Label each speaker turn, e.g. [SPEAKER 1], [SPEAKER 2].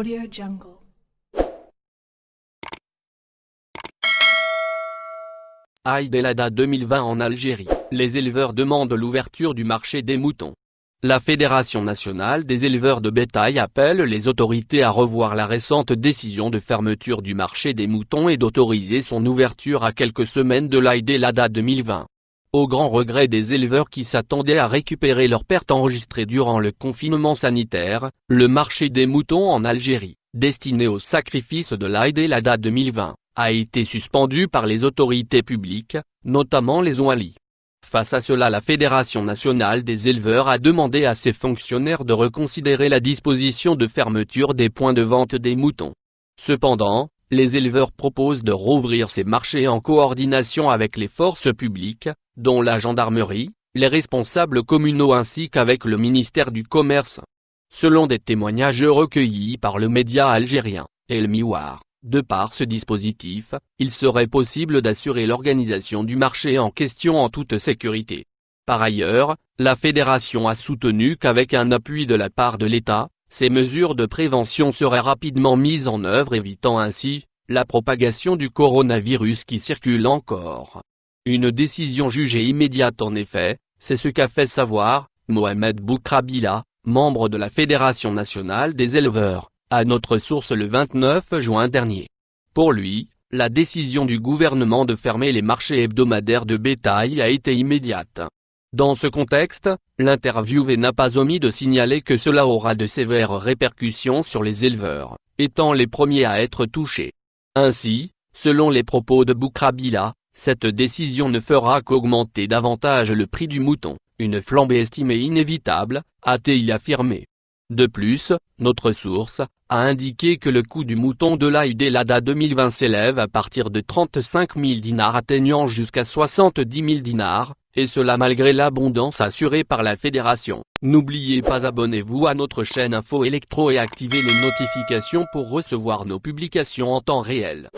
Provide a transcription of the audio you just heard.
[SPEAKER 1] AudioJungle.
[SPEAKER 2] Aïd el-Adha 2020 en Algérie, les éleveurs demandent l'ouverture du marché des moutons. La Fédération nationale des éleveurs de bétail appelle les autorités à revoir la récente décision de fermeture du marché des moutons et d'autoriser son ouverture à quelques semaines de l'Aïd el-Adha 2020. Au grand regret des éleveurs qui s'attendaient à récupérer leurs pertes enregistrées durant le confinement sanitaire, le marché des moutons en Algérie, destiné au sacrifice de l'Aïd el-Adha 2020, a été suspendu par les autorités publiques, notamment les oualis. Face à cela, la Fédération nationale des éleveurs a demandé à ses fonctionnaires de reconsidérer la disposition de fermeture des points de vente des moutons. Cependant, les éleveurs proposent de rouvrir ces marchés en coordination avec les forces publiques, dont la gendarmerie, les responsables communaux ainsi qu'avec le ministère du Commerce. Selon des témoignages recueillis par le média algérien, El Miwar, de par ce dispositif, il serait possible d'assurer l'organisation du marché en question en toute sécurité. Par ailleurs, la fédération a soutenu qu'avec un appui de la part de l'État, ces mesures de prévention seraient rapidement mises en œuvre, évitant ainsi la propagation du coronavirus qui circule encore. Une décision jugée immédiate en effet, c'est ce qu'a fait savoir Mohamed Boukrabila, membre de la Fédération nationale des éleveurs, à notre source le 29 juin dernier. Pour lui, la décision du gouvernement de fermer les marchés hebdomadaires de bétail a été immédiate. Dans ce contexte, l'interviewé n'a pas omis de signaler que cela aura de sévères répercussions sur les éleveurs, étant les premiers à être touchés. Ainsi, selon les propos de Boukrabila, cette décision ne fera qu'augmenter davantage le prix du mouton, une flambée estimée inévitable, a-t-il affirmé. De plus, notre source a indiqué que le coût du mouton de l'Aïd el-Adha 2020 s'élève à partir de 35 000 dinars atteignant jusqu'à 70 000 dinars, et cela malgré l'abondance assurée par la fédération. N'oubliez pas, abonnez-vous à notre chaîne Info Électro et activez les notifications pour recevoir nos publications en temps réel.